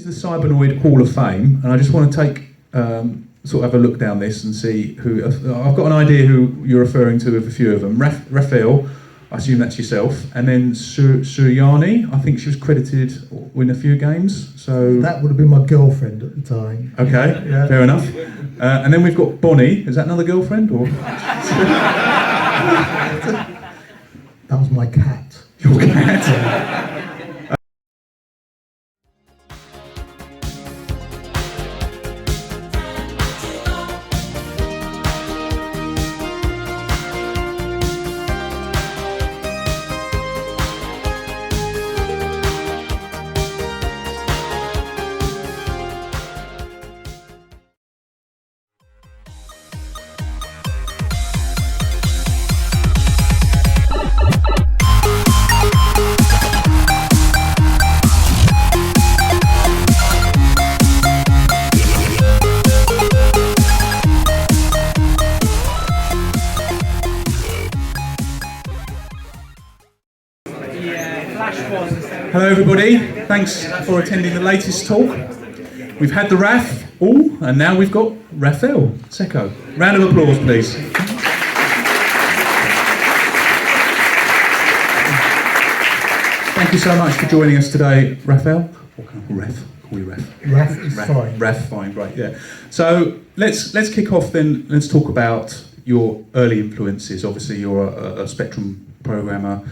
the Cybernoid Hall of Fame, and I just want to take sort of have a look down this and see who. I've got an idea who you're referring to with a few of them. Raffaele, I assume that's yourself, and then Suryani, I think she was credited in a few games. So that would have been my girlfriend at the time. Okay, yeah. Fair enough. And then we've got Bonnie. Is that another girlfriend or? That was my cat. Your cat. Hello everybody, thanks for attending the latest talk. We've had the RAF, and now we've got Raffaele Cecco. Round of applause please. Thank you so much for joining us today, Raffaele. Or can I call Raf? Call you Raf. Raf is fine. Raf, fine, right, yeah. So let's kick off then, let's talk about your early influences. Obviously you're a Spectrum programmer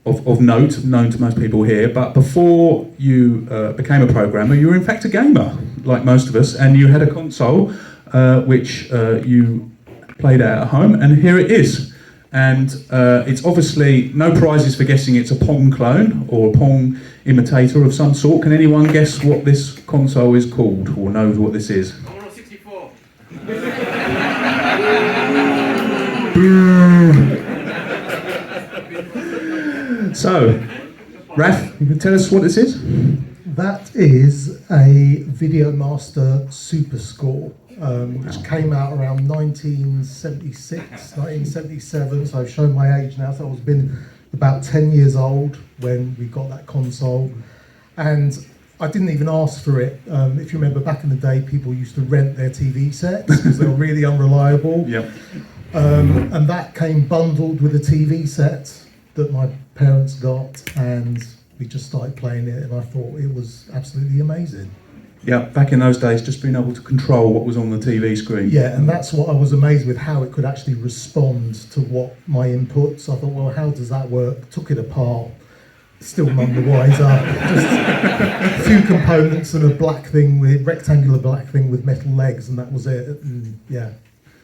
of note, known to most people here, but before you became a programmer, you were in fact a gamer, like most of us, and you had a console which you played at home, and here it is. And it's obviously no prizes for guessing it's a Pong clone or a Pong imitator of some sort. Can anyone guess what this console is called or knows what this is? Commodore 64. Boom. So, Raf, you can tell us what this is? That is a VideoMaster Super Score, which came out around 1976, 1977, so I've shown my age now, so I was been about 10 years old when we got that console, and I didn't even ask for it. If you remember back in the day, people used to rent their TV sets because they were really unreliable. Yep. And that came bundled with a TV set that my parents got, and we just started playing it, and I thought it was absolutely amazing. Yeah, back in those days, just being able to control what was on the TV screen. Yeah, and that's what I was amazed with, how it could actually respond to what my inputs. I thought, well, how does that work? Took it apart, still none the wiser. Just a few components and a black thing with rectangular black thing with metal legs, and that was it. And yeah.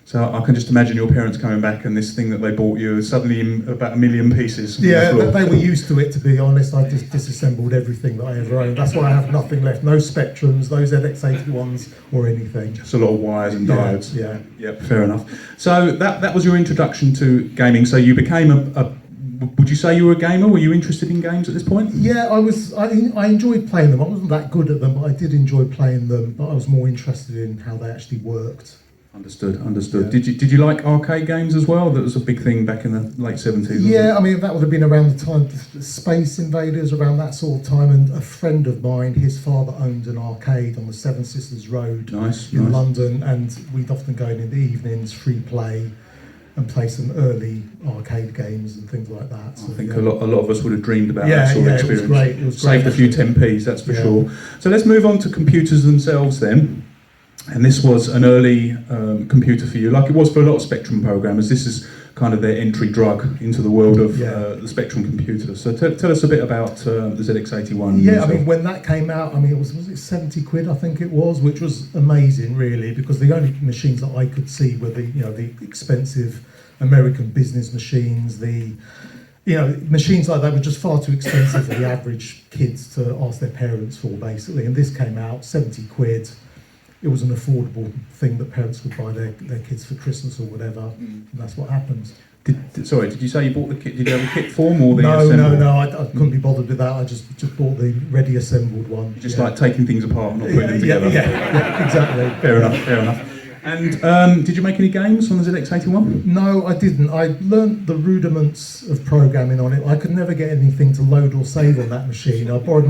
So I can just imagine your parents coming back and this thing that they bought you is suddenly in about 1 million pieces. Yeah, they were used to it, to be honest. I just disassembled everything that I ever owned. That's why I have nothing left. No Spectrums, no ZX81s or anything. Just a lot of wires and diodes. Yeah. Yep, fair enough. So that was your introduction to gaming. So you became would you say you were a gamer? Were you interested in games at this point? Yeah, I was. I enjoyed playing them. I wasn't that good at them, but I did enjoy playing them. But I was more interested in how they actually worked. Understood. Yeah. Did you like arcade games as well? That was a big thing back in the late 70s. Yeah, I mean that would have been around the time of Space Invaders, around that sort of time. And a friend of mine, his father owned an arcade on the Seven Sisters Road in London, and we'd often go in the evenings, free play, and play some early arcade games and things like that. So, I think a lot of us would have dreamed about that sort of experience. It was great. It was Saved a few 10p's, that's for sure. So let's move on to computers themselves then. And this was an early computer for you, like it was for a lot of Spectrum programmers. This is kind of their entry drug into the world of the Spectrum computer. So tell us a bit about the ZX81. Yeah, I mean, when that came out, I mean, was it 70 quid, I think it was, which was amazing, really, because the only machines that I could see were the expensive American business machines, machines like that were just far too expensive for the average kids to ask their parents for, basically. And this came out, 70 quid. It was an affordable thing that parents would buy their kids for Christmas or whatever, and that's what happens. Did you say you bought the kit? Did you have a kit form or the No, I couldn't be bothered with that. I just bought the ready assembled one. Just like taking things apart and not putting them together. Yeah, exactly. Fair enough. And did you make any games on the ZX81? No, I didn't. I learnt the rudiments of programming on it. I could never get anything to load or save on that machine. I borrowed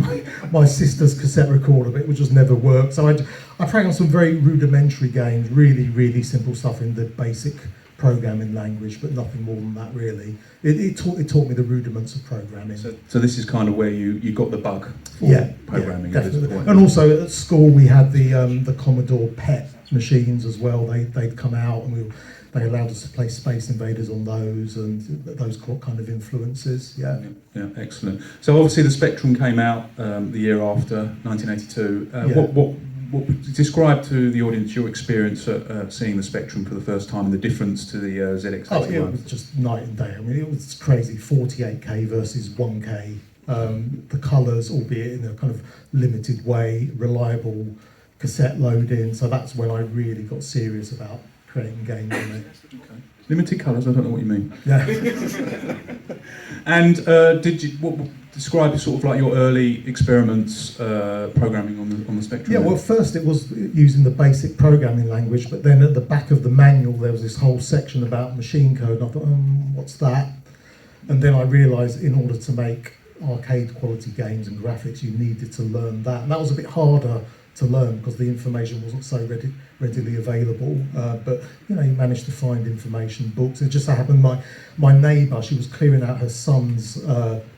my sister's cassette recorder, but it would just never work. So I programmed some very rudimentary games, really, really simple stuff in the basic programming language, but nothing more than that really. It taught me the rudiments of programming. So this is kind of where you got the bug for programming at this point. And also at school we had the Commodore PET machines as well. They'd come out and they allowed us to play Space Invaders on those, and those kind of influences. Yeah, excellent. So obviously the Spectrum came out the year after, 1982. What describe to the audience your experience at seeing the Spectrum for the first time and the difference to the ZX81? Oh, it was just night and day. I mean, it was crazy. 48K versus 1K. The colours, albeit in a kind of limited way, reliable cassette loading. So that's when I really got serious about creating games on it. Okay. Limited colours. I don't know what you mean. Yeah. And describe sort of like your early experiments programming on the Spectrum? Yeah, well, first it was using the basic programming language, but then at the back of the manual there was this whole section about machine code, and I thought, what's that? And then I realised in order to make arcade quality games and graphics, you needed to learn that, and that was a bit harder to learn because the information wasn't so readily available. But you managed to find information, books. It just so happened my neighbour, she was clearing out her son's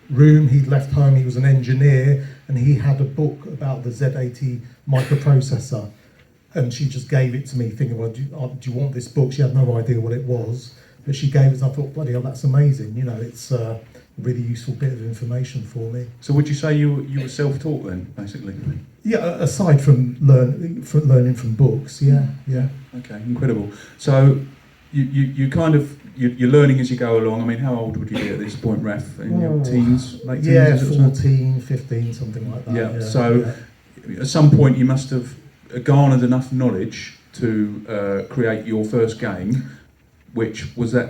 room. He'd left home. He was an engineer, and he had a book about the Z80 microprocessor. And she just gave it to me, thinking, "Well, do you want this book?" She had no idea what it was, but she gave it. And I thought, "Bloody hell, that's amazing!" It's a really useful bit of information for me. So, would you say you were self-taught then, basically? Yeah, aside from learning from books, yeah. Okay, incredible. So, you kind of you're learning as you go along. I mean, how old would you be at this point, Raf? In your teens, late teens? Yeah, 14, 15, something like that. Yeah. So, at some point, you must have garnered enough knowledge to create your first game. Which was that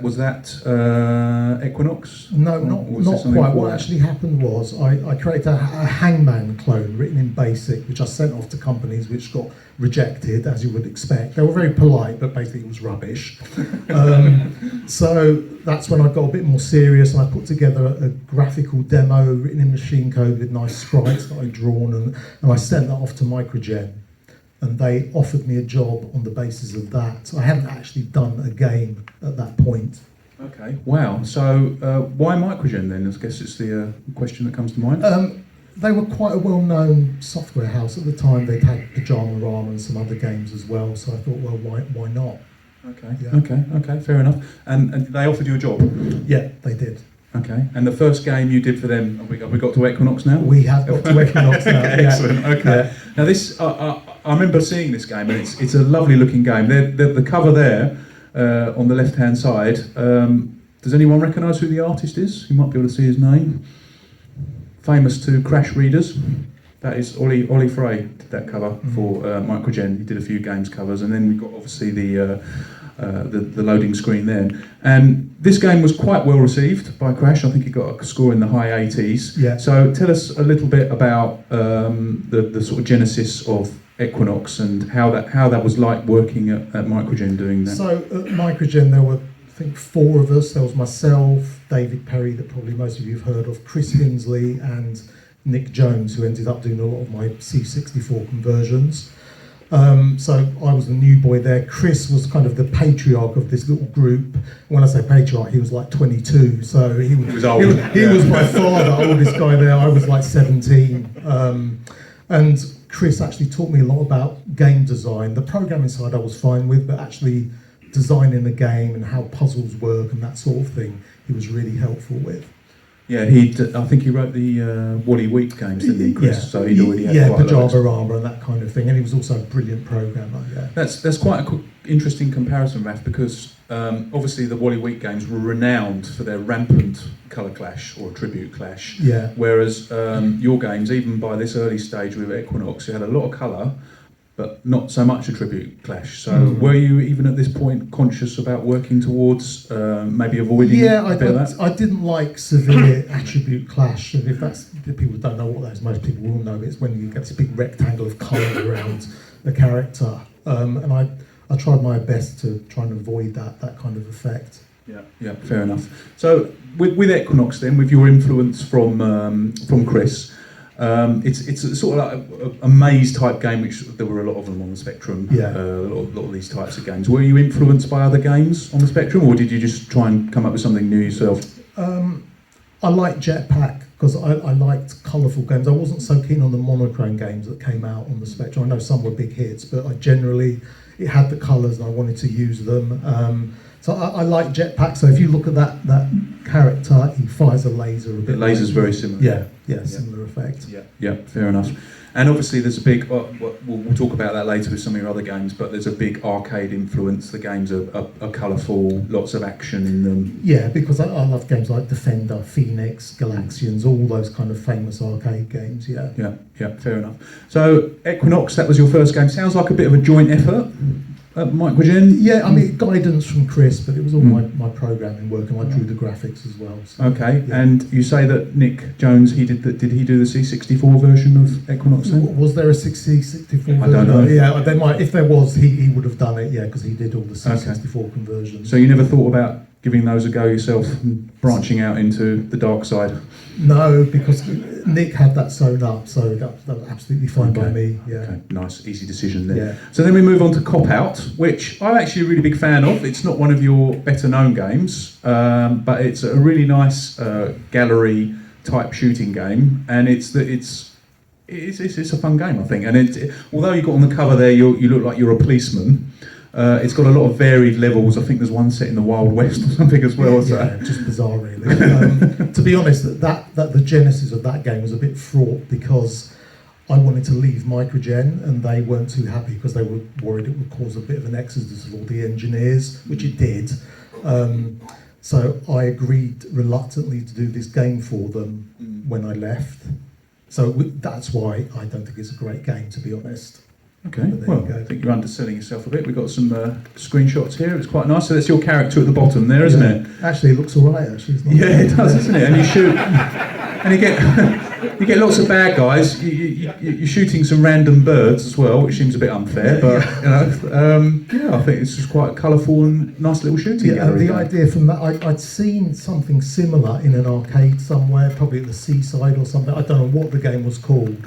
Equinox? No, not quite. What actually happened was I created a Hangman clone written in BASIC, which I sent off to companies, which got rejected, as you would expect. They were very polite, but basically it was rubbish. So that's when I got a bit more serious, and I put together a graphical demo written in machine code with nice sprites that I'd drawn, and I sent that off to Mikro-Gen. And they offered me a job on the basis of that. So I hadn't actually done a game at that point. Okay, wow. So why Mikro-Gen then? I guess it's the question that comes to mind. They were quite a well-known software house at the time. They'd had Pajama Rama and some other games as well. So I thought, well, why not? Okay, yeah. Okay, fair enough. And they offered you a job? Yeah, they did. Okay, and the first game you did for them, have we got to Equinox now? We have got to Equinox now. Okay, excellent. Okay. Yeah. Now this, I remember seeing this game, and it's a lovely looking game. The cover there on the left hand side. Does anyone recognise who the artist is? You might be able to see his name. Famous to Crash readers. That is Ollie Frey did that cover for Mikro-Gen. He did a few games covers, and then we've got obviously the loading screen there. And this game was quite well received by Crash. I think it got a score in the high 80s. Yeah. So tell us a little bit about the sort of genesis of Equinox and how that was like working at Mikro-Gen doing that. So at Mikro-Gen there were, I think, 4 of us. There was myself, David Perry, that probably most of you have heard of, Chris Hinsley, and Nick Jones, who ended up doing a lot of my C64 conversions. So I was the new boy there. Chris was kind of the patriarch of this little group. When I say patriarch, he was like 22, so he was old. He was by far the oldest guy there. I was like 17. And Chris actually taught me a lot about game design. The programming side I was fine with, but actually designing a game and how puzzles work and that sort of thing, he was really helpful with. Yeah, I think he wrote the Wally Week games, didn't he, Chris? Yeah. So he'd already had quite Pajama Rama and that kind of thing, and he was also a brilliant programmer. Yeah, that's quite an interesting comparison, Raf, because obviously the Wally Week games were renowned for their rampant colour clash or attribute clash. Yeah. Whereas your games, even by this early stage with Equinox, you had a lot of colour, but not so much attribute clash. So were you even at this point conscious about working towards maybe avoiding a bit of that? I didn't like severe attribute clash. And if people don't know what that is, most people will know. It's when you get this big rectangle of colour around the character. And I I tried my best to try and avoid that kind of effect. Yeah, fair enough. So with Equinox then, with your influence from Chris, it's a sort of like a maze type game, which there were a lot of them on the Spectrum. Yeah. A lot of these types of games. Were you influenced by other games on the Spectrum, or did you just try and come up with something new yourself? I liked Jetpack because I liked colourful games. I wasn't so keen on the monochrome games that came out on the Spectrum. I know some were big hits, but it had the colours and I wanted to use them. So I like Jetpack. So if you look at that character, he fires a laser a bit. The laser's very similar. Yeah, similar effect. Yeah, fair enough. And obviously there's a big, we'll talk about that later with some of your other games, but there's a big arcade influence. The games are colourful, lots of action in them. Yeah, because I love games like Defender, Phoenix, Galaxians, all those kind of famous arcade games, yeah. Yeah, fair enough. So Equinox, that was your first game. Sounds like a bit of a joint effort. Mikro-Gen? Yeah, I mean, guidance from Chris, but it was all my programming work, and I drew the graphics as well. So, okay, yeah. And you say that Nick Jones, did he do the C64 version of Equinox then? Was there a C64 version? I don't know. Yeah, they might. If there was, he would have done it, yeah, because he did all the C64 conversions. So you never thought about giving those a go yourself and branching out into the dark side? No, because Nick had that sewn up, so that was absolutely fine by me. Yeah. Okay, nice, easy decision there. Yeah. So then we move on to Cop Out, which I'm actually a really big fan of. It's not one of your better known games, but it's a really nice gallery type shooting game, and it's a fun game, I think. And although you got on the cover there, you look like you're a policeman. It's got a lot of varied levels. I think there's one set in the Wild West or something as well. Yeah, just bizarre, really. To be honest, that the genesis of that game was a bit fraught because I wanted to leave Mikro-Gen and they weren't too happy because they were worried it would cause a bit of an exodus of all the engineers, which it did. So I agreed reluctantly to do this game for them when I left. So that's why I don't think it's a great game, to be honest. Okay, well, I think you're underselling yourself a bit. We've got some screenshots here. It's quite nice. So that's your character at the bottom there, isn't it? Actually, it looks all right, actually. It's not it does, doesn't it? And you shoot, and you get lots of bad guys. You're shooting some random birds as well, which seems a bit unfair, but I think it's just quite a colourful and nice little shooting gallery. The idea from that, I'd seen something similar in an arcade somewhere, probably at the seaside or something. I don't know what the game was called,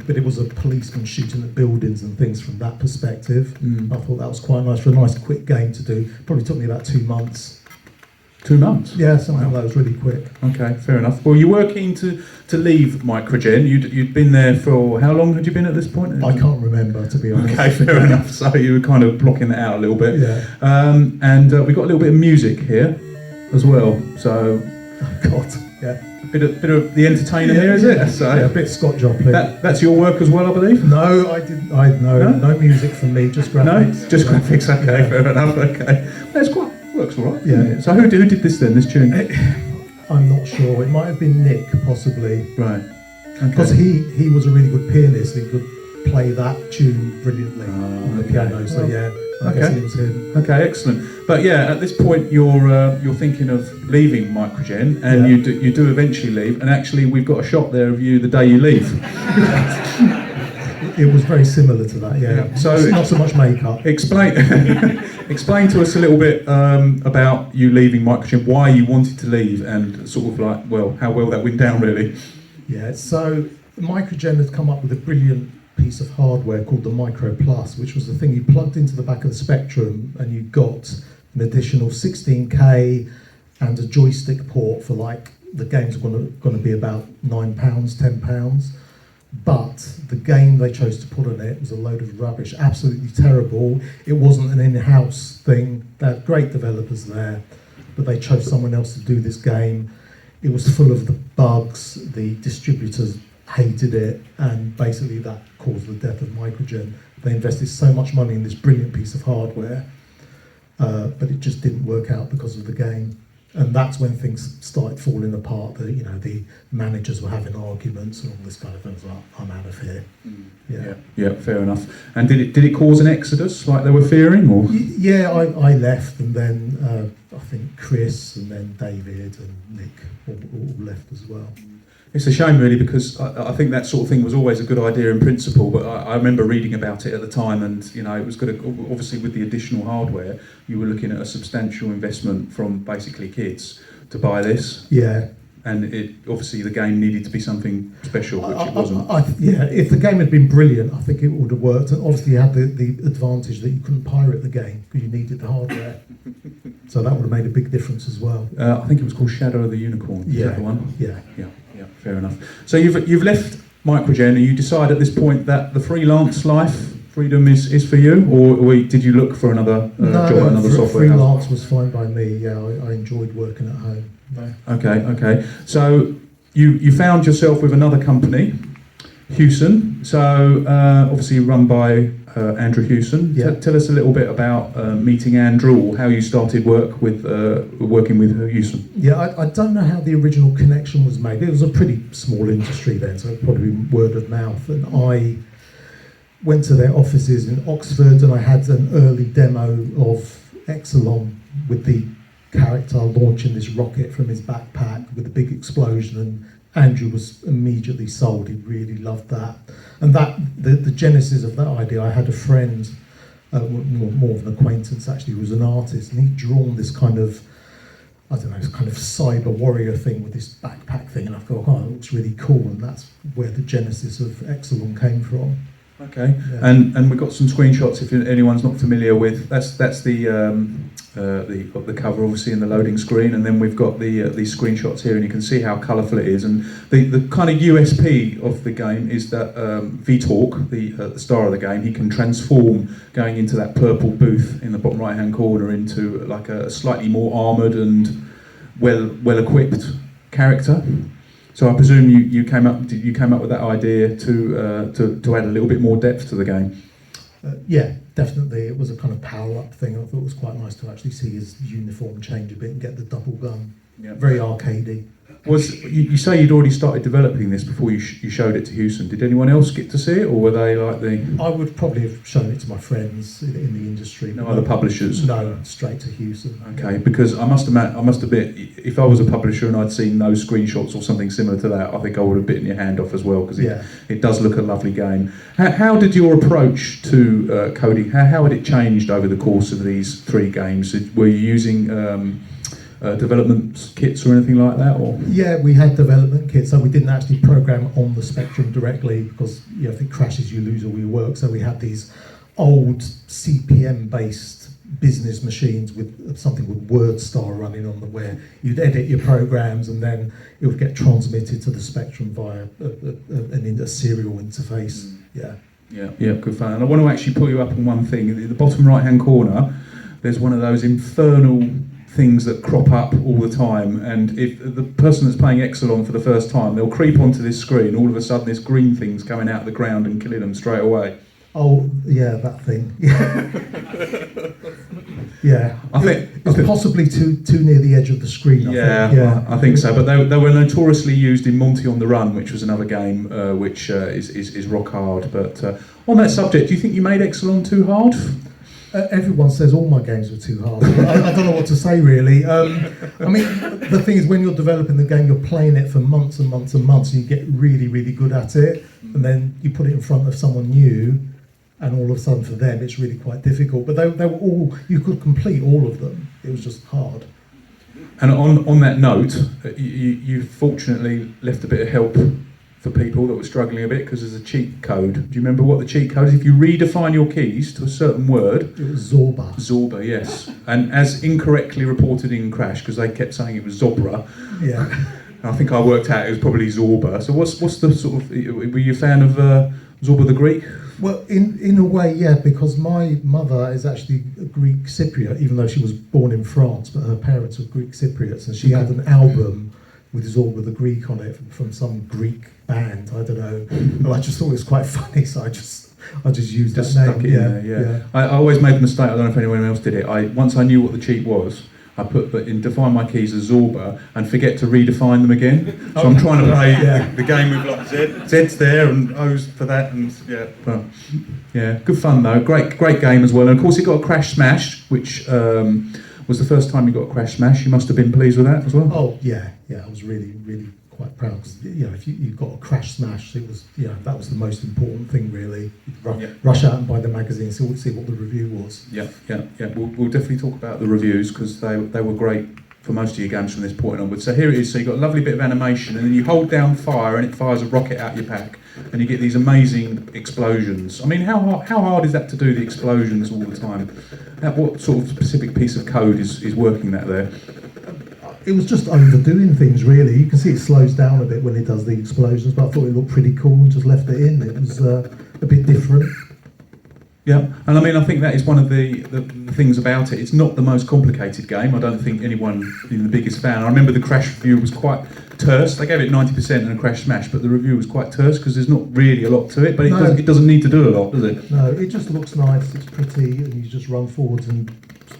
but it was a policeman shooting at buildings and things from that perspective. I thought that was quite nice for a nice quick game to do. Probably took me about 2 months. 2 months? Yeah, something like that was really quick. Okay, fair enough. Well, you were keen to leave Mikro-Gen. You'd been there for, how long had you been at this point? I can't remember, to be honest. Okay, fair enough. So you were kind of blocking that out a little bit. Yeah. And we've got a little bit of music here as well. So, oh God, yeah. A bit of the entertainer here, is it? So, yeah, a bit Scott Joplin. That's your work as well, I believe? No, I didn't. No music from me, just graphics. No, just graphics. Okay, fair enough. Okay, that's quite works all right. Yeah. So who did this then? This tune? I'm not sure. It might have been Nick, possibly. Right. Because he was a really good pianist. He could play that tune brilliantly on the piano. So yeah, I guess it was him. Okay, excellent. But yeah, at this point you're thinking of leaving Mikro-Gen, and you do eventually leave. And actually, we've got a shot there of you the day you leave. It was very similar to that. Yeah. So not so much makeup. Explain to us a little bit about you leaving Mikro-Gen, why you wanted to leave, and sort of like, well, how well that went down, really. Yeah. So Mikro-Gen had come up with a brilliant piece of hardware called the Micro Plus, which was the thing you plugged into the back of the Spectrum, and you got an additional 16K and a joystick port for, like, the games were going to be about £9, £10. But the game they chose to put on it was a load of rubbish, absolutely terrible. It wasn't an in-house thing. They had great developers there, but they chose someone else to do this game. It was full of the bugs. The distributors hated it, and basically that caused the death of Mikro-Gen. They invested so much money in this brilliant piece of hardware, but it just didn't work out because of the game. And that's when things started falling apart. The managers were having arguments and all this kind of things. Like, I'm out of here. Yeah, fair enough. And did it cause an exodus like they were fearing, or? Yeah, I left, and then I think Chris and then David and Nick all left as well. It's a shame, really, because I think that sort of thing was always a good idea in principle. But I remember reading about it at the time, and it was going to, obviously with the additional hardware, you were looking at a substantial investment from basically kids to buy this. Yeah. And obviously the game needed to be something special, which it wasn't. If the game had been brilliant, I think it would have worked. And obviously you had the advantage that you couldn't pirate the game because you needed the hardware. So that would have made a big difference as well. I think it was called Shadow of the Unicorn. Yeah. Is that the one? Yeah. Fair enough. So you've left Mikro-Gen, and you decide at this point that the freelance life, freedom is for you, or did you look for another job at another software house? Freelance was fine by me. Yeah, I enjoyed working at home. No. Okay. So you found yourself with another company, Hewson. So obviously run by Andrew Hewson. Yeah. Tell us a little bit about meeting Andrew, or how you started working with Hewson. Yeah, I don't know how the original connection was made. It was a pretty small industry then, so probably word of mouth. And I went to their offices in Oxford, and I had an early demo of Exelon with the character launching this rocket from his backpack with a big explosion, and Andrew was immediately sold. He really loved that. And that the genesis of that idea, I had a friend, more of an acquaintance actually, who was an artist, and he'd drawn this kind of, I don't know, this kind of cyber warrior thing with this backpack thing, and I thought, oh, it looks really cool, and that's where the genesis of Exelon came from. Okay, Yeah. and we've got some screenshots if anyone's not familiar with. That's the cover, obviously, in the loading screen, and then we've got these screenshots here, and you can see how colourful it is. And the kind of USP of the game is that V-Talk, the star of the game, he can transform going into that purple booth in the bottom right-hand corner into like a slightly more armoured and well-equipped character. So I presume you came up with that idea to add a little bit more depth to the game. Yeah, definitely. It was a kind of power-up thing. I thought it was quite nice to actually see his uniform change a bit and get the double gun. Yeah. Very arcadey. You say you'd already started developing this before you showed it to Hewson. Did anyone else get to see it, or were they like I would probably have shown it to my friends in the industry. No other publishers? No, straight to Hewson. Okay, because I must admit, if I was a publisher and I'd seen those screenshots or something similar to that, I think I would have bitten your hand off as well, because it does look a lovely game. How did your approach to coding, how had it changed over the course of these 3 games? Were you using development kits or anything like that, or? Yeah, we had development kits, so we didn't actually program on the Spectrum directly, because if it crashes you lose all your work. So we had these old CPM based business machines with something called WordStar running on them, where you'd edit your programs and then it would get transmitted to the Spectrum via a serial interface. Yeah, good fun. And I want to actually pull you up on one thing. In the bottom right hand corner, there's one of those infernal things that crop up all the time, and if the person that's playing Exolon for the first time, they'll creep onto this screen, all of a sudden this green thing's coming out of the ground and killing them straight away. Oh yeah, that thing. Yeah, I think it's possibly too near the edge of the screen. I think so. But they were notoriously used in Monty on the Run, which was another game which is rock hard. But on that subject, do you think you made Exolon too hard? Everyone says all my games were too hard. I don't know what to say, really. I mean, the thing is, when you're developing the game, you're playing it for months and months and months, and you get really, really good at it, and then you put it in front of someone new, and all of a sudden for them it's really quite difficult. But they were all, you could complete all of them. It was just hard. And on that note, you fortunately left a bit of help for people that were struggling a bit, because there's a cheat code. Do you remember what the cheat code is? If you redefine your keys to a certain word... It was Zorba. Zorba, yes. And as incorrectly reported in Crash, because they kept saying it was Zobra. Yeah. I think I worked out it was probably Zorba. So what's the sort of... Were you a fan of Zorba the Greek? Well, in a way, yeah, because my mother is actually a Greek Cypriot, even though she was born in France, but her parents were Greek Cypriots, and she had an album with Zorba the Greek on it from some Greek band, I don't know. But I just thought it was quite funny, so I just used that name. Stuck it in there. I always made the mistake, I don't know if anyone else did it, once I knew what the cheat was, I put define my keys as Zorba and forget to redefine them again. So I'm trying to play the game with like Z's there and O's for that, and good fun though. Great game as well. And of course it got a Crash Smash, which was the first time you got a Crash Smash. You must have been pleased with that as well. Oh yeah, I was really quite proud because if you got a crash smash, it was that was the most important thing really. Rush out and buy the magazine, see what the review was. Yeah. We'll definitely talk about the reviews because they were great for most of your games from this point onwards. So here it is. So you've got a lovely bit of animation, and then you hold down fire, and it fires a rocket out your pack, and you get these amazing explosions. I mean, how hard is that to do the explosions all the time? What sort of specific piece of code is working that there? It was just overdoing things really. You can see it slows down a bit when it does the explosions, but I thought it looked pretty cool and just left it in. It was a bit different. Yeah, and I mean, I think that is one of the things about it. It's not the most complicated game. I don't think anyone is the biggest fan. I remember the Crash review was quite terse. They gave it 90% in a Crash Smash, but the review was quite terse because there's not really a lot to it, but it doesn't need to do a lot, does it? No, it just looks nice, it's pretty, and you just run forwards and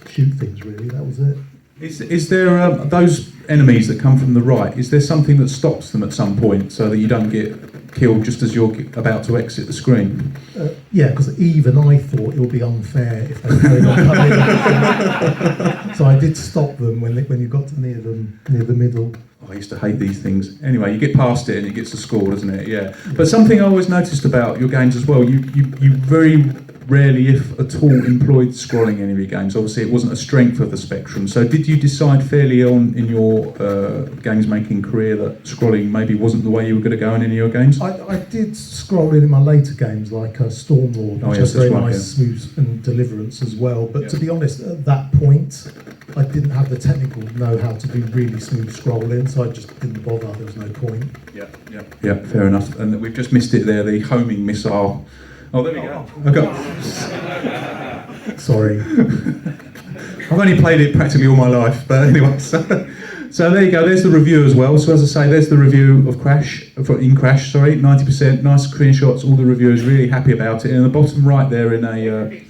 shoot things really, that was it. Is there those enemies that come from the right, is there something that stops them at some point so that you don't get killed just as you're about to exit the screen? Yeah, because even I thought it would be unfair if they carried on coming. So I did stop them when you got to near the middle. I used to hate these things. Anyway, you get past it and it gets the score, doesn't it? Yeah. But something I always noticed about your games as well, you very rarely, if at all, employed scrolling in any of your games. Obviously, it wasn't a strength of the Spectrum. So did you decide fairly on in your games making career that scrolling maybe wasn't the way you were going to go in any of your games? I did scroll in my later games like Stormlord, which has very nice, smooth and deliverance as well. But to be honest, at that point, I didn't have the technical know-how to do really smooth scrolling, so I just didn't bother. There was no point. Yeah, fair enough. And we've just missed it there, the homing missile. Oh, there we go. Sorry. I've only played it practically all my life, but anyway. So there you go. There's the review as well. So as I say, there's the review of Crash, 90%, nice screenshots. All the reviewers really happy about it. And in the bottom right there, in a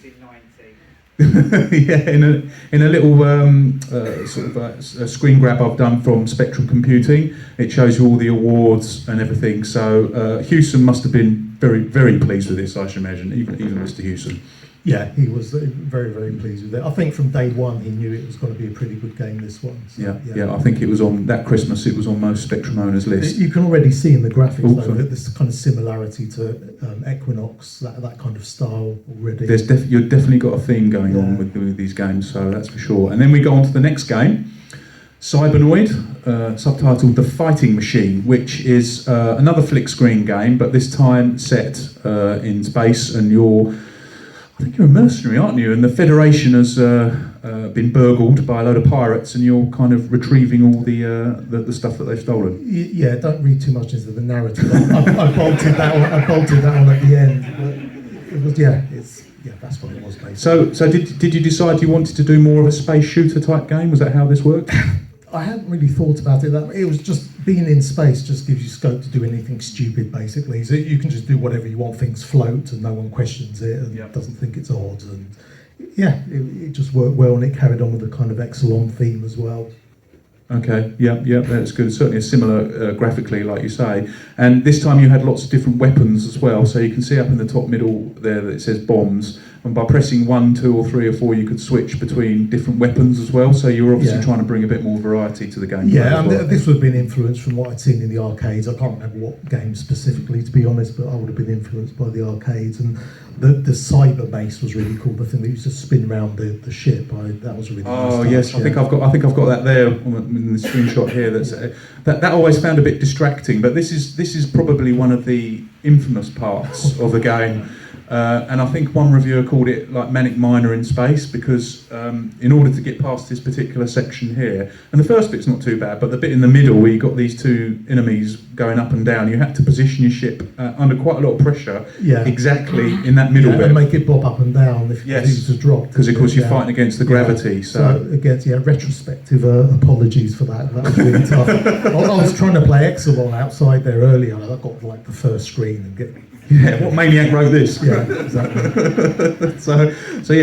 in a little a screen grab I've done from Spectrum Computing, it shows you all the awards and everything. So Hewson must have been very, very pleased with this, I should imagine, even Mr. Hewson. Yeah, he was very, very pleased with it. I think from day one he knew it was going to be a pretty good game, this one. So, yeah, I think it was on that Christmas, it was on most Spectrum owners' list. You can already see in the graphics though, that this kind of similarity to Equinox, that kind of style already. You've definitely got a theme going on with these games, so that's for sure. And then we go on to the next game, Cybernoid, subtitled The Fighting Machine, which is another flick screen game, but this time set in space, and I think you're a mercenary, aren't you? And the Federation has been burgled by a load of pirates, and you're kind of retrieving all the stuff that they've stolen. Yeah, don't read too much into the narrative. I bolted that one at the end. But it was that's what it was basically. So did you decide you wanted to do more of a space shooter type game? Was that how this worked? I hadn't really thought about it that way. It was just being in space just gives you scope to do anything stupid, basically. So you can just do whatever you want. Things float and no one questions it and doesn't think it's odd. And it just worked well, and it carried on with the kind of Exelon theme as well. Okay, yeah, that's good. Certainly similar graphically, like you say. And this time you had lots of different weapons as well. So you can see up in the top middle there that it says bombs. And by pressing 1, 2, or 3, or 4, you could switch between different weapons as well. So you're obviously trying to bring a bit more variety to the game. Yeah, and this would have been influenced from what I'd seen in the arcades. I can't remember what game specifically, to be honest, but I would have been influenced by the arcades. And the cyber base was really cool. The thing that used to spin around the ship. That was really nice. Oh yes, I think I've got that there in the screenshot here. That always found a bit distracting. But this is probably one of the infamous parts of the game. And I think one reviewer called it like Manic Miner in space, because in order to get past this particular section here, and the first bit's not too bad, but the bit in the middle where you got these two enemies going up and down, you had to position your ship under quite a lot of pressure, exactly in that middle bit, and make it bob up and down if it was to drop. Because of course you're fighting against the gravity. So against retrospective apologies for that. That was really tough. I was trying to play Exolon outside there earlier, and I got like the first screen and get. Yeah, what maniac wrote this? Yeah, exactly. so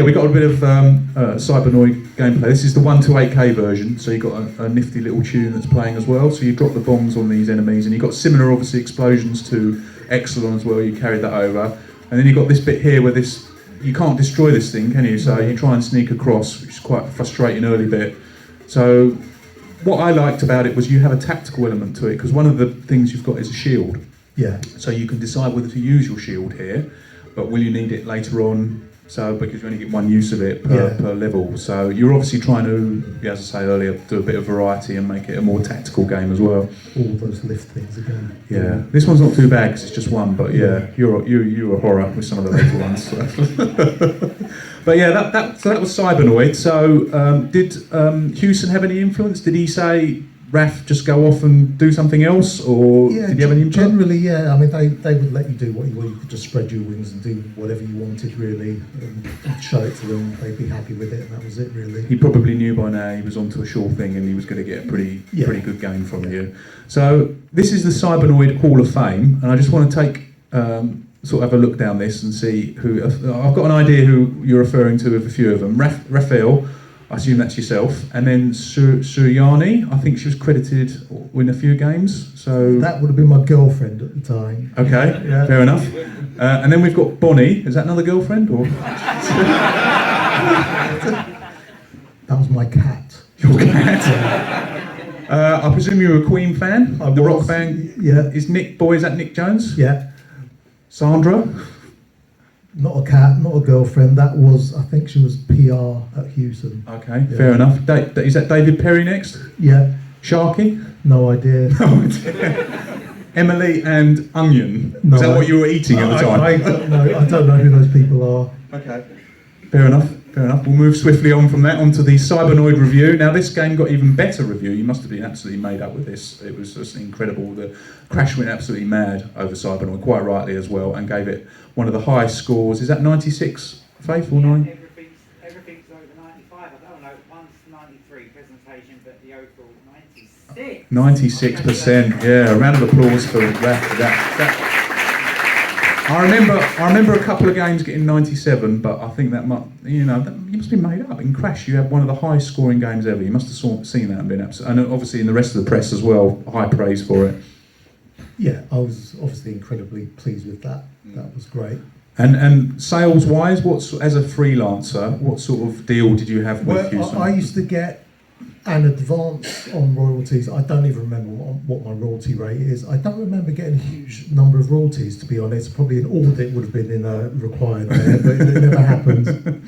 we got a bit of Cybernoid gameplay. This is the 128K version, so you've got a nifty little tune that's playing as well. So you drop the bombs on these enemies, and you've got similar, obviously, explosions to Exelon as well. You carried that over, and then you've got this bit here where you can't destroy this thing, can you? So you try and sneak across, which is quite a frustrating early bit. So what I liked about it was you have a tactical element to it, because one of the things you've got is a shield. Yeah. So you can decide whether to use your shield here, but will you need it later on? So because you only get one use of it per level. So you're obviously trying to, as I say earlier, do a bit of variety and make it a more tactical game as well. All those lift things again. Yeah, this one's not too bad because it's just one, but yeah, you're a horror with some of the later ones. So. But yeah, that was Cybernoid. So did Hewson have any influence? Did he say, Raf, just go off and do something else, or did you have any input? Generally, yeah. I mean, they would let you do what you want. You could just spread your wings and do whatever you wanted, really, and show it to them. They'd be happy with it, and that was it, really. He probably knew by now he was onto a sure thing, and he was going to get a pretty good game from you. So this is the Cybernoid Hall of Fame, and I just want to take sort of have a look down this and see who. I've got an idea who you're referring to with a few of them. Raffaele, I assume that's yourself, and then Suryani, I think she was credited in a few games. So that would have been my girlfriend at the time. Okay, fair enough. And then we've got Bonnie. Is that another girlfriend, or? That was my cat. Your cat. I presume you're a Queen fan. The rock band. Yeah. Is that Nick Jones? Yeah. Sandra. Not a cat, not a girlfriend. That was, I think she was PR at Hewson. Okay, fair enough. Is that David Perry next? Yeah. Sharky? No idea. No idea. Emily and Onion. No, Is that what you were eating at the time? I don't know who those people are. Okay. Fair enough. We'll move swiftly on from that onto the Cybernoid review. Now, this game got even better review. You must have been absolutely made up with this. It was just incredible. The Crash went absolutely mad over Cybernoid, quite rightly as well, and gave it one of the highest scores. Is that 96, Faith, or 9? Everything's over 95. I don't know, one's 93 presentation, but the overall 96. 96%, yeah. A round of applause for Raf for that. I remember a couple of games getting 97, but I think that you must be made up. In Crash, you had one of the highest scoring games ever. You must have seen that and been absolutely, and obviously in the rest of the press as well, high praise for it. Yeah, I was obviously incredibly pleased with that. That was great. And sales-wise, as a freelancer, what sort of deal did you have with Hewson? I used to get an advance on royalties. I don't even remember what my royalty rate is. I don't remember getting a huge number of royalties, to be honest. Probably an audit would have been required there, but it never happened.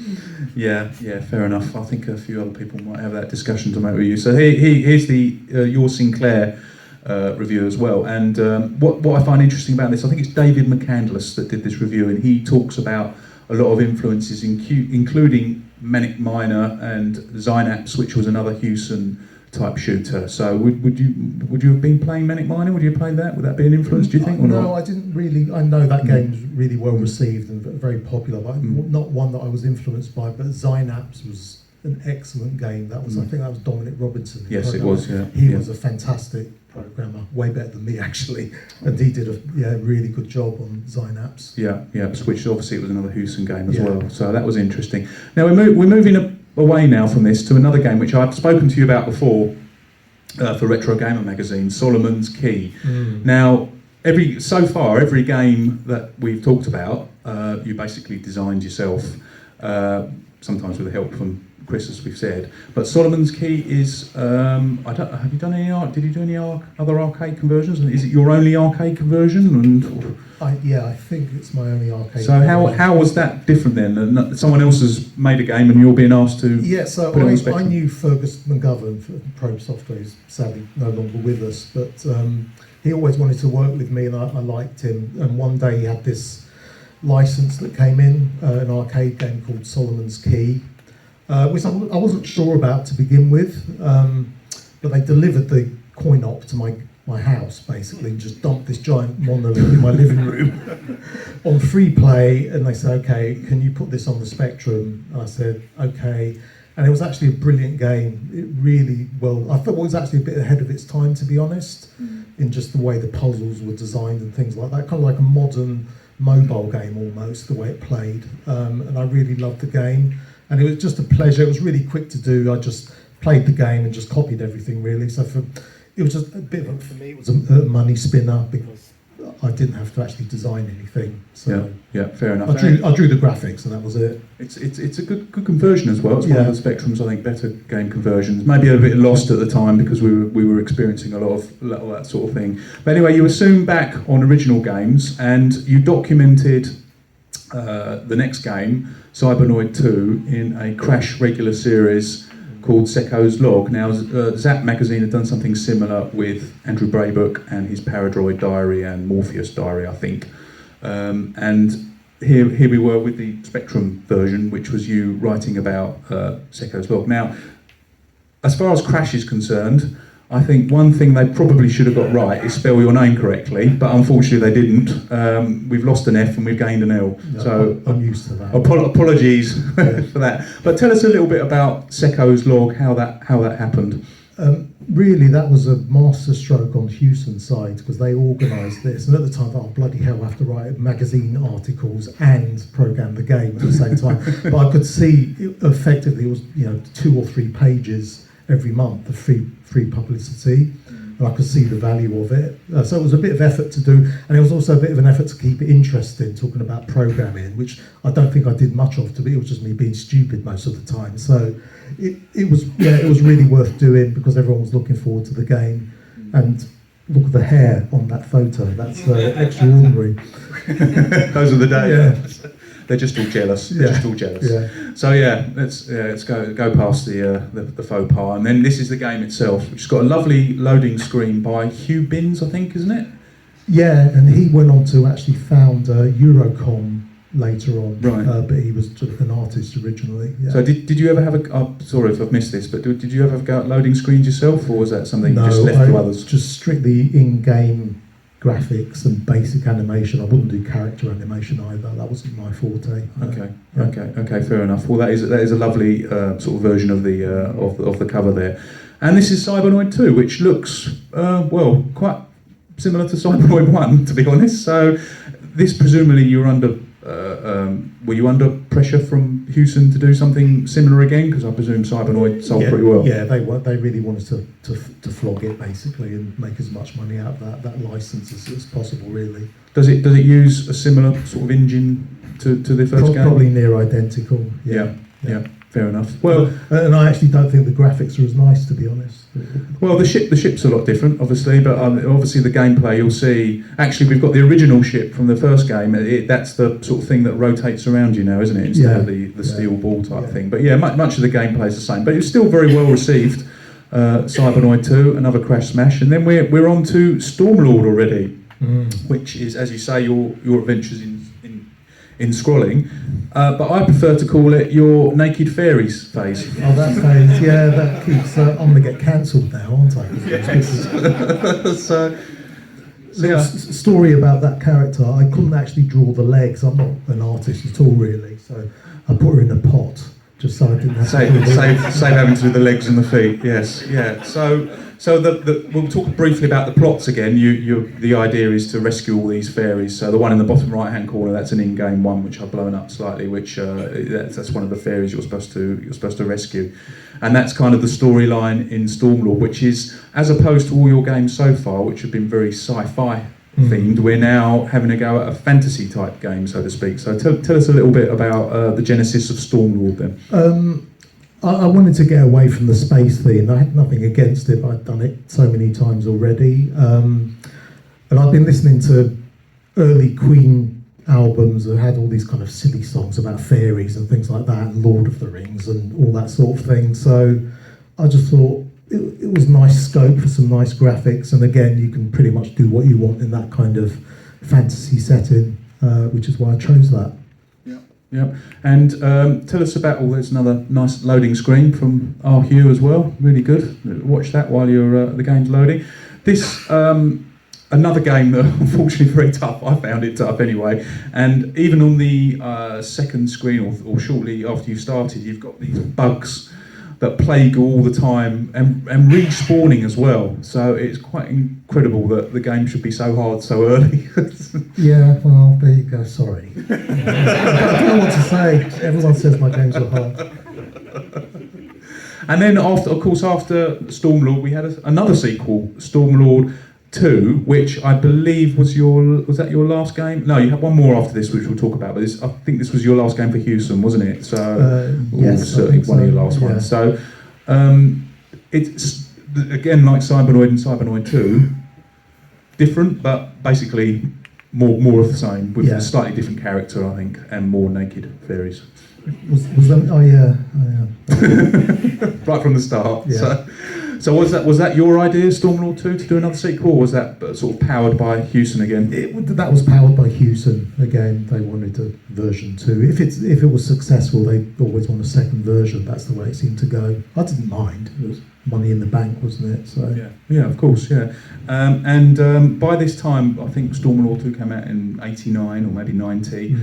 Yeah, fair enough. I think a few other people might have that discussion to make with you. So here's the your Sinclair review as well. And what I find interesting about this, I think it's David McCandless that did this review, and he talks about a lot of influences, including Manic Miner and Synapse, which was another Hewson type shooter. So would you have been playing Manic Miner? Would you have played that? Would that be an influence, do you think, or not? No, I didn't really. I know that game's really well received and very popular, but not one that I was influenced by. But Synapse was an excellent game. That was, I think that was Dominic Robinson. Yes, it was. Yeah, he was a fantastic programmer, way better than me actually, and he did a really good job on Synapse. Yeah, which obviously it was another Hewson game as well. So that was interesting. Now we're moving away now from this to another game which I've spoken to you about before for Retro Gamer magazine, Solomon's Key. Now every game that we've talked about, you basically designed yourself, sometimes with the help from Chris, as we've said, but Solomon's Key is. Have you done any art? Did you do any other arcade conversions? And is it your only arcade conversion? I think it's my only arcade. So how was that different then? And someone else has made a game, and you're being asked to. Yeah, so put it on the Spectrum? I knew Fergus McGovern from Probe Software. He's sadly no longer with us, but he always wanted to work with me, and I liked him. And one day he had this license that came in, an arcade game called Solomon's Key. Which I wasn't sure about to begin with, but they delivered the coin op to my house basically, and just dumped this giant monolith in my living room on free play, and they said, okay, can you put this on the Spectrum? And I said, okay, and it was actually a brilliant game. It really, I thought it was actually a bit ahead of its time, to be honest, in just the way the puzzles were designed and things like that, kind of like a modern mobile game almost, the way it played, and I really loved the game. And it was just a pleasure. It was really quick to do. I just played the game and just copied everything, really. So it was just a bit of for me, it was a money spinner because I didn't have to actually design anything. So yeah, fair enough. I drew the graphics, and that was it. It's a good conversion as well. It's one of the Spectrum's, I think, better game conversions. Maybe a bit lost at the time because we were experiencing a lot of that sort of thing. But anyway, you were soon back on original games, and you documented the next game, Cybernoid 2, in a Crash regular series called Cecco's Log. Now, Zap magazine had done something similar with Andrew Braybook and his Paradroid Diary and Morpheus Diary, I think. And here we were with the Spectrum version, which was you writing about Cecco's Log. Now, as far as Crash is concerned, I think one thing they probably should have got right is spell your name correctly, but unfortunately they didn't. We've lost an F and we've gained an L. No, so I'm used to that. Apologies for that. But tell us a little bit about Cecco's Log, how that happened. Really, that was a masterstroke on Hewson's side, because they organised this, and at the time, oh bloody hell, I have to write magazine articles and program the game at the same time. But I could see effectively it was 2 or 3 pages every month of free publicity, and I could see the value of it. So it was a bit of effort to do, and it was also a bit of an effort to keep it interesting, talking about programming, which I don't think I did much of, it was just me being stupid most of the time. So it was really worth doing, because everyone was looking forward to the game. And look at the hair on that photo, that's extraordinary. Those are the days. Yeah. They're just all jealous. They're just all jealous. Yeah. So let's go past the faux pas, and then this is the game itself, which has got a lovely loading screen by Hugh Binns, I think, isn't it? Yeah, and he went on to actually found Eurocom later on, right? But he was sort of an artist originally. Yeah. So did you ever have sorry if I've missed this, but did you ever go loading screens yourself, or was that something you just left to others? Just strictly in-game graphics and basic animation. I wouldn't do character animation either. That wasn't my forte. Okay, fair enough. Well, that is a lovely sort of version of the cover there. And this is Cybernoid 2, which looks quite similar to Cybernoid 1, to be honest. So this, presumably you were you under pressure from Hewson to do something similar again? Because I presume Cybernoid sold pretty well. Yeah, they really wanted to flog it basically and make as much money out of that license as possible, really. Does it use a similar sort of engine to the first game? Probably near identical. Yeah. Fair enough. Well, and I actually don't think the graphics are as nice, to be honest. Well, the ship's a lot different, obviously, but obviously the gameplay, you'll see. Actually, we've got the original ship from the first game. That's the sort of thing that rotates around you now, isn't it? Instead of the steel ball type thing. But yeah, much of the gameplay is the same. But it's still very well received. Cybernoid 2, another Crash smash, and then we're on to Stormlord already, which is, as you say, your adventures in scrolling, but I prefer to call it your Naked Fairies phase. Oh, that phase, yeah, that keeps. I'm going to get cancelled now, aren't I? Story about that character. I couldn't actually draw the legs. I'm not an artist at all, really. So I put her in a pot just so I didn't have to save having to do the legs and the feet. Yes, yeah. So we'll talk briefly about the plots again. The idea is to rescue all these fairies. So the one in the bottom right-hand corner, that's an in-game one, which I've blown up slightly. Which that's one of the fairies you're supposed to rescue, and that's kind of the storyline in Stormlord, which is, as opposed to all your games so far, which have been very sci-fi themed, we're now having a go at a fantasy type game, so to speak. So tell us a little bit about the genesis of Stormlord then. I wanted to get away from the space theme. I had nothing against it, but I'd done it so many times already. And I've been listening to early Queen albums that had all these kind of silly songs about fairies and things like that, and Lord of the Rings and all that sort of thing. So I just thought it was nice scope for some nice graphics. And again, you can pretty much do what you want in that kind of fantasy setting, which is why I chose that. Yeah, and tell us about. There's another nice loading screen from our Hugh as well. Really good. Watch that while the game's loading. This another game that unfortunately very tough. I found it tough anyway. And even on the second screen or shortly after you started, you've got these bugs that plague you all the time and respawning as well. So it's quite incredible that the game should be so hard so early. Yeah, well, there you go, sorry. I don't know what to say. Everyone says my games are hard. And then after Stormlord, we had another sequel, Stormlord 2, which I believe was that your last game? No, you had one more after this, which we'll talk about. But I think this was your last game for Hewson, wasn't it? So yes, certainly one of your last yeah. ones. So it's again like Cybernoid and Cybernoid 2, different, but basically more of the same with a slightly different character, I think, and more naked fairies. Was that? Oh yeah. Right from the start. Yeah. So was that your idea, Stormlord 2, to do another sequel, or was that sort of powered by Hewson again? That was powered by Hewson again. They wanted a version 2. If it was successful, they always want a second version. That's the way it seemed to go. I didn't mind. It was money in the bank, wasn't it? So yeah, of course, yeah. And by this time, I think Stormlord 2 came out in '89 or maybe '90.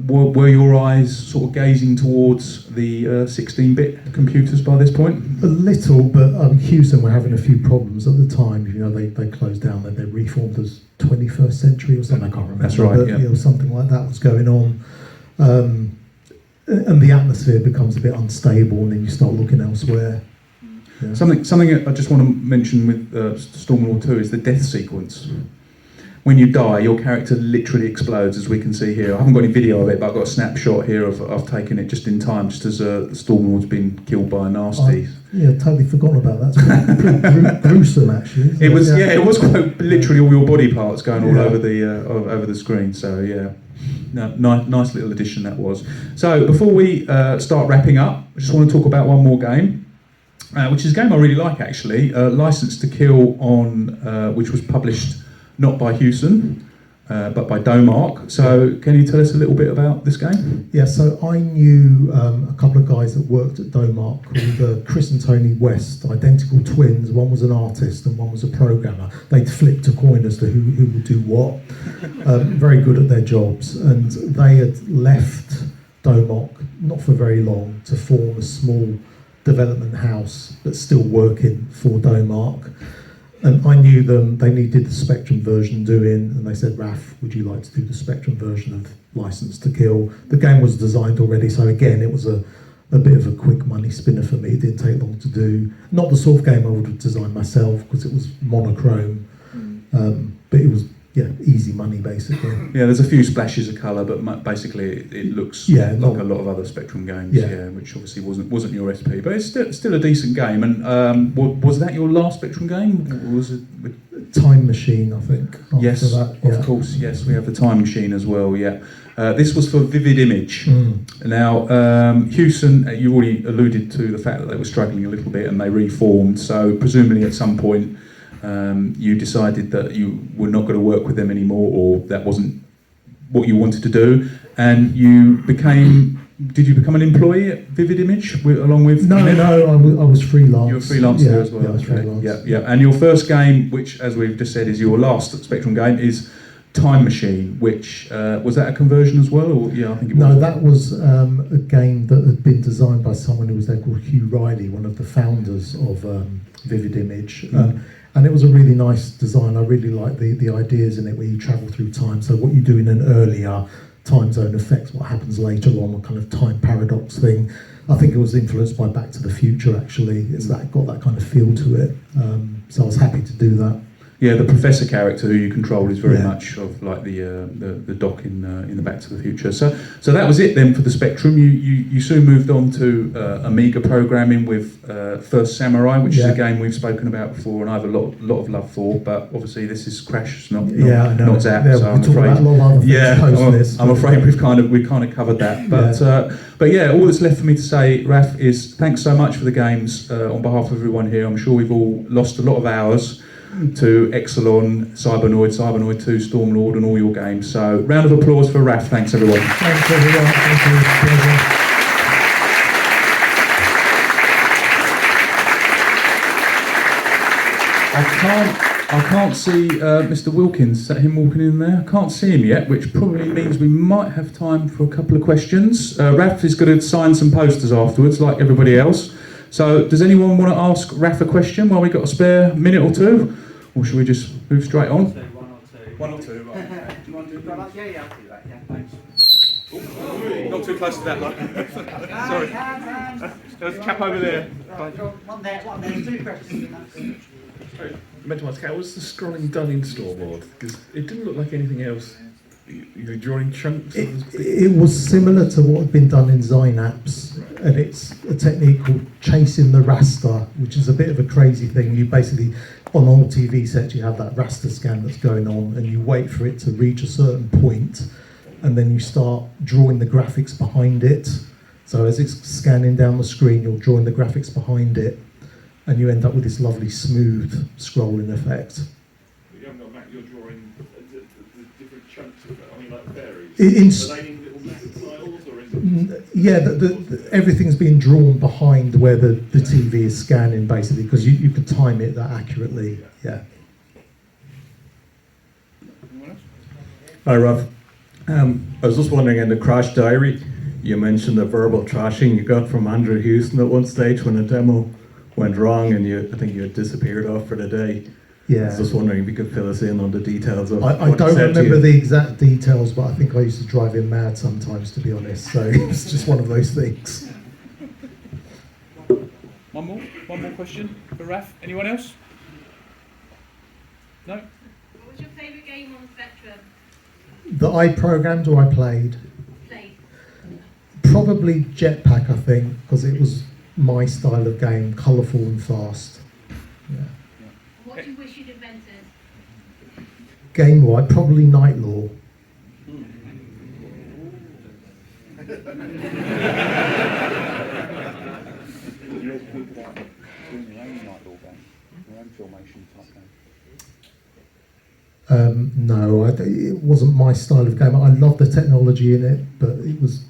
Were your eyes sort of gazing towards the 16-bit computers by this point? A little, but Hewson were having a few problems at the time. You know, they closed down, then they reformed as 21st Century or something. I can't remember. That's right. But, yeah. You know, something like that was going on, and the atmosphere becomes a bit unstable, and then you start looking elsewhere. Yeah. Something I just want to mention with Stormlord 2 is the death sequence. When you die, your character literally explodes, as we can see here. I haven't got any video of it, but I've got a snapshot here of I've taken it just in time, just as the Stormlord's been killed by a nasty. Totally forgotten about that. It's pretty gruesome, actually. It was it was quite literally all your body parts going all over the screen. So yeah. No, nice little addition that was. So before we start wrapping up, I just want to talk about one more game. Which is a game I really like, actually, License to Kill, which was published not by Hewson, but by Domark. So can you tell us a little bit about this game? Yeah, so I knew a couple of guys that worked at Domark called Chris and Tony West, identical twins. One was an artist and one was a programmer. They'd flipped a coin as to who would do what. Very good at their jobs. And they had left Domark, not for very long, to form a small development house that's still working for Domark. And I knew them, they needed the Spectrum version doing, and they said, Raf, would you like to do the Spectrum version of License to Kill? The game was designed already, so again, it was a bit of a quick money spinner for me. It didn't take long to do. Not the sort of game I would have designed myself, because it was monochrome, but it was easy money, basically. Yeah, there's a few splashes of colour, but basically it looks like a lot of other Spectrum games, which obviously wasn't your recipe, but it's still a decent game. And was that your last Spectrum game? Or was it Time Machine, I think? Yes, of course, yes, we have the Time Machine as well, yeah. This was for Vivid Image. Now, Hewson, you already alluded to the fact that they were struggling a little bit and they reformed, so presumably at some point you decided that you were not going to work with them anymore, or that wasn't what you wanted to do, and did you become an employee at Vivid Image along with? No, I was freelance. You were freelance there as well. Yeah, I was freelance. Yeah. And your first game, which, as we've just said, is your last Spectrum game, is Time Machine, which was that a conversion as well? Or I think it was. No, that was a game that had been designed by someone who was there called Hugh Riley, one of the founders of Vivid Image. And it was a really nice design. I really liked the ideas in it, where you travel through time. So what you do in an earlier time zone affects what happens later on, a kind of time paradox thing. I think it was influenced by Back to the Future, actually. It's got that kind of feel to it. So I was happy to do that. Yeah, the professor character who you control is very much of like the Doc in the Back to the Future. So that was it then for the Spectrum. You soon moved on to Amiga programming with First Samurai, which is a game we've spoken about before, and I have a lot of love for. But obviously this is Crash, not Zap. Yeah, so I'm afraid. I'm afraid we've kind of covered that. But all that's left for me to say, Raf, is thanks so much for the games on behalf of everyone here. I'm sure we've all lost a lot of hours to Exelon, Cybernoid 2, Stormlord, and all your games. So, round of applause for Raf. Thanks, everyone. Thanks, everyone. Thank you. I can't see Mr. Wilkins. Is that him walking in there? I can't see him yet, which probably means we might have time for a couple of questions. Raf is going to sign some posters afterwards, like everybody else. So, does anyone want to ask Raf a question while we've got a spare minute or two? Or should we just move straight on? One or two, right. Okay. Do you want to do that? Yeah, I'll do that, yeah, thanks. Ooh, not too close to that, like. Sorry. There's a chap over there. Right, one there, two questions. meant to ask, how was the scrolling done in Stormlord? Because it didn't look like anything else. You're drawing chunks. It was similar to what had been done in Synapse, and it's a technique called chasing the raster, which is a bit of a crazy thing. You basically, on old TV sets, you have that raster scan that's going on, and you wait for it to reach a certain point, and then you start drawing the graphics behind it. So as it's scanning down the screen, you're drawing the graphics behind it, and you end up with this lovely smooth scrolling effect. You haven't got Mac, you're drawing the different chunks of it. I mean, like fairies. Are they in little method tiles, or is it? Yeah, everything's being drawn behind where the TV is scanning, basically, because you can time it that accurately. Yeah. Hi, Rob. I was just wondering, in the Crash Diary, you mentioned the verbal trashing you got from Andrew Houston at one stage when a demo went wrong, and I think you had disappeared off for the day. Yeah. I was just wondering if you could fill us in on the details of I what don't he said to remember you. the exact details, but I think I used to drive him mad sometimes, to be honest. So it's just one of those things. One more question for Raf. Anyone else? No? What was your favourite game on Spectrum? That I programmed or I played? Played. Probably Jetpack, I think, because it was my style of game, colourful and fast. Yeah. What do you wish you'd invented? Game-wise, probably Night Law. No, it wasn't my style of game. I loved the technology in it, but it was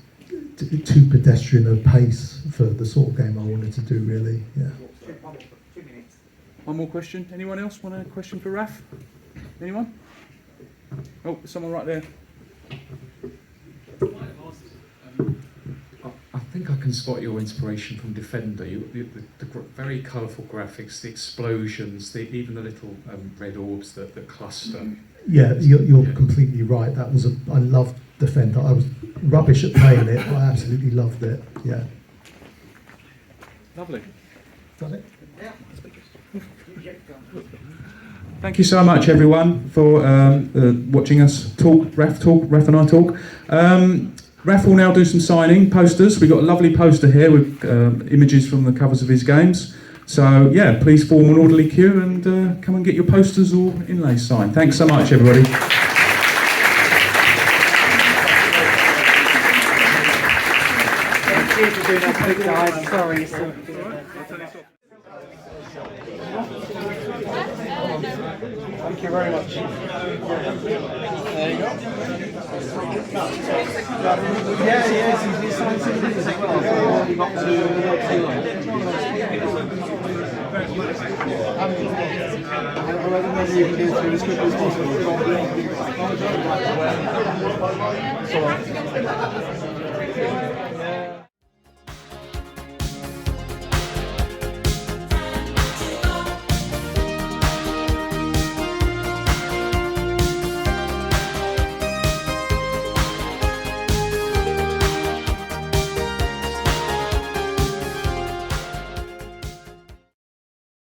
too pedestrian a pace for the sort of game I wanted to do, really. Yeah. 2 minutes. One more question. Anyone else want a question for Raf? Anyone? Oh, someone right there. I think I can spot your inspiration from Defender. The very colourful graphics, the explosions, even the little red orbs that cluster. Yeah, you're completely right. I loved Defender. I was rubbish at playing it, but I absolutely loved it. Yeah. Lovely. Is that it? Thank you so much, everyone, for watching us talk, Raf and I talk. Raf will now do some signing posters. We've got a lovely poster here with images from the covers of his games. So, yeah, please form an orderly queue and come and get your posters or inlays signed. Thanks so much, everybody. Thank you for doing that, quick, guys. Sorry. Thank you very much. There you go. Yeah, he's signed some things as well. So we've already got to I recommend you can do through as quick as possible.